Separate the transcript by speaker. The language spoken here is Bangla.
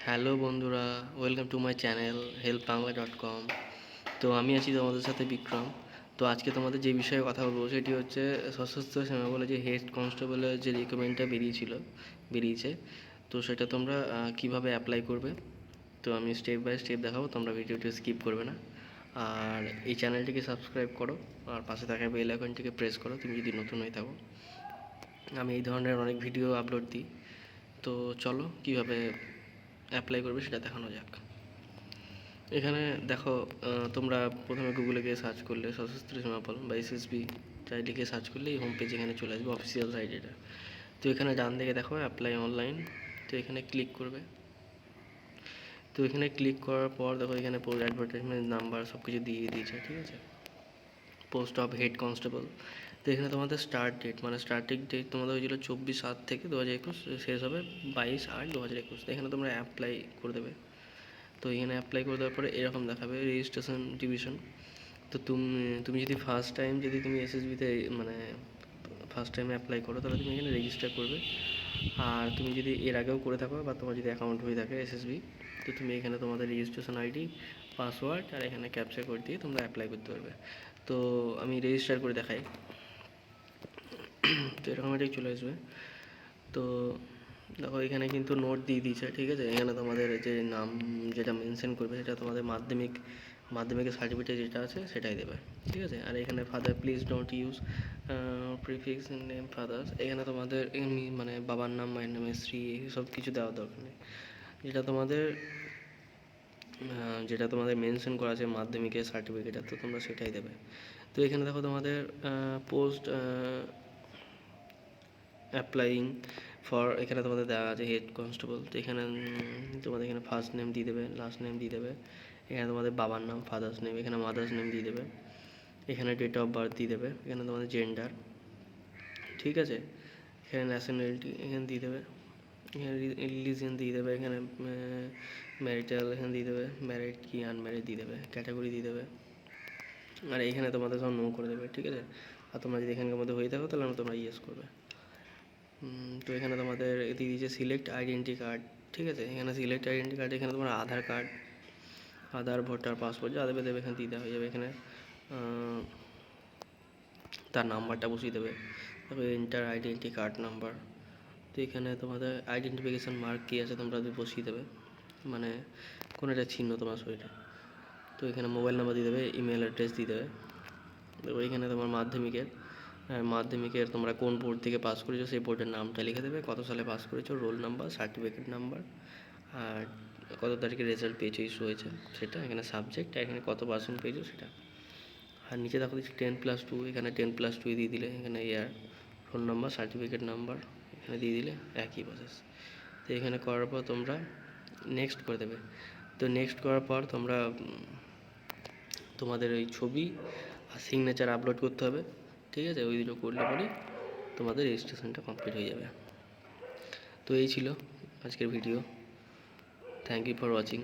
Speaker 1: হ্যালো বন্ধুরা, welcome to my channel helpbangla.com। তো আমি আছি তোমাদের সাথে বিক্রম। তো আজকে তোমাদের যে বিষয়ে কথা বলবো সেটি হচ্ছে সশস্ত্র সেনা বলে যে হেড কনস্টেবলের যে রিক্রুটমেন্টটা বেরিয়েছে। তো সেটা তোমরা কিভাবে অ্যাপ্লাই করবে, তো আমি স্টেপ বাই স্টেপ দেখাবো, তোমরা ভিডিওটি স্কিপ করবে না। আর এই চ্যানেলটিকে সাবস্ক্রাইব করো, আর পাশে থাকা বেল আইকনটিকে প্রেস করো তুমি যদি নতুন হয়ে থাকো। আমি এই ধরনের অনেক ভিডিও আপলোড দিই। তো চলো কীভাবে অ্যাপ্লাই করবে সেটা দেখানো যাক। এখানে দেখো, তোমরা প্রথমে গুগলে গিয়ে সার্চ করলে সশস্ত্র সীমাবল বা এসএসবি যাই লিখে সার্চ করলে এই হোম পেজ এখানে চলে আসবে, অফিসিয়াল সাইট এটা। তো এখানে ডান দিকে দেখো অ্যাপ্লাই অনলাইন, তো এখানে ক্লিক করবে। তো এখানে ক্লিক করার পর দেখো এখানে অ্যাডভার্টাইজমেন্ট নাম্বার সব কিছু দিয়ে দিয়েছে, ঠিক আছে। Post of head constable. তো এখানে তোমাদের স্টার্টিং ডেট তোমাদের হয়েছিল 24/7 থেকে 2021, শেষ হবে 22/8/2021। তো এখানে তোমরা অ্যাপ্লাই করে দেবে। তো এখানে অ্যাপ্লাই করে দেওয়ার পরে এরকম দেখাবে রেজিস্ট্রেশন ডিভিশন। তো তুমি যদি ফার্স্ট টাইম যদি তুমি এসএসবিতে মানে ফার্স্ট টাইম অ্যাপ্লাই করো তাহলে তুমি এখানে রেজিস্টার করবে। আর তুমি যদি এর আগেও করে থাকো বা তোমার যদি অ্যাকাউন্ট হয়ে থাকে এসএসবি, তো তুমি এখানে তোমাদের রেজিস্ট্রেশন আইডি, পাসওয়ার্ড আর এখানে ক্যাপচা কোড দিয়ে তোমরা অ্যাপ্লাই করতে পারবে। তো আমি রেজিস্টার করে দেখাই। তো এরকম এটাই চলে আসবে। তো দেখো এখানে কিন্তু নোট দিয়ে দিয়েছে, ঠিক আছে। এখানে তোমাদের যে নাম যেটা মেনশন করবে সেটা তোমাদের মাধ্যমিকের সার্টিফিকেট যেটা আছে সেটাই দেবে, ঠিক আছে। আর এখানে father please don't use prefix name father's. এখানে তোমাদের এমনি মানে বাবার নাম, মায়ের নামে শ্রী, সব কিছু দেওয়ার দরকার নেই। যেটা তোমাদের মেনশন করা আছে মাধ্যমিকের সার্টিফিকেট, তো তোমরা সেটাই দেবে। তো এখানে দেখো তোমাদের পোস্ট অ্যাপ্লাইং ফর, এখানে তোমাদের দেওয়া আছে হেড কনস্টেবল। তো এখানে তোমাদের এখানে ফার্স্ট নেম দিয়ে দেবে, লাস্ট নেম দিয়ে দেবে। এখানে তোমাদের বাবার নাম, ফাদার্স নেম, এখানে মাদার্স নেম দিয়ে দেবে। এখানে ডেট অফ বার্থ দিয়ে দেবে, এখানে তোমাদের জেন্ডার, ঠিক আছে। এখানে ন্যাশনালিটি এখানে দিয়ে দেবে, এখানে রিলিজিয়ন দিয়ে দেবে, এখানে ম্যারিটাল এখানে দিয়ে দেবে, ম্যারিড কি আনম্যারিড দিয়ে দেবে, ক্যাটাগরি দিয়ে দেবে। আর এখানে তোমাদের সব নো করে দেবে, ঠিক আছে। আর তোমরা যদি এখানকার মধ্যে হয়ে থাকো তাহলে তোমরা ইয়েস করবে। তো এখানে তোমাদের দিয়ে দিয়েছে সিলেক্ট আইডেন্টি কার্ড, ঠিক আছে। এখানে সিলেক্ট আইডেন্টি কার্ড, এখানে তোমার আধার কার্ড, আধার, ভোটার, পাসপোর্ট যা দেবে এখানে দিতে হয়ে যাবে। এখানে তার নাম্বারটা বসিয়ে দেবে, তারপরে এন্টার আইডেন্টি কার্ড নাম্বার। তো এখানে তোমাদের আইডেন্টিফিকেশান মার্ক কী আছে তোমরা বসিয়ে দেবে, মানে কোনো একটা চিহ্ন তোমার শরীরে। তো এখানে মোবাইল নাম্বার দিয়ে দেবে, ইমেল অ্যাড্রেস দিয়ে দেবে। তো এখানে তোমার মাধ্যমিকের তোমরা কোন বোর্ড থেকে পাস করেছো সেই বোর্ডের নামটা লিখে দেবে, কত সালে পাস করেছো, রোল নাম্বার, সার্টিফিকেট নাম্বার, আর কত তারিখে রেজাল্ট পেয়েছো ইস্যু হয়েছে সেটা, এখানে সাবজেক্ট, আর এখানে কত পার্সেন্ট পেয়েছো সেটা। আর নিচে দেখো দিচ্ছি 10+2, এখানে 10+2 দিয়ে দিলে, এখানে ইয়ার, রোল নাম্বার, সার্টিফিকেট নাম্বার এখানে দিয়ে দিলে একই প্রসেস। তো এখানে করার পর তোমরা নেক্সট করে দেবে। তো নেক্সট করার পর তোমরা তোমাদের ওই ছবি আর সিগনেচার আপলোড করতে হবে, ঠিক আছে। ওই দুটো করলে পরেই তোমাদের রেজিস্ট্রেশনটা কমপ্লিট হয়ে যাবে। তো এই ছিল আজকের video. Thank you for watching.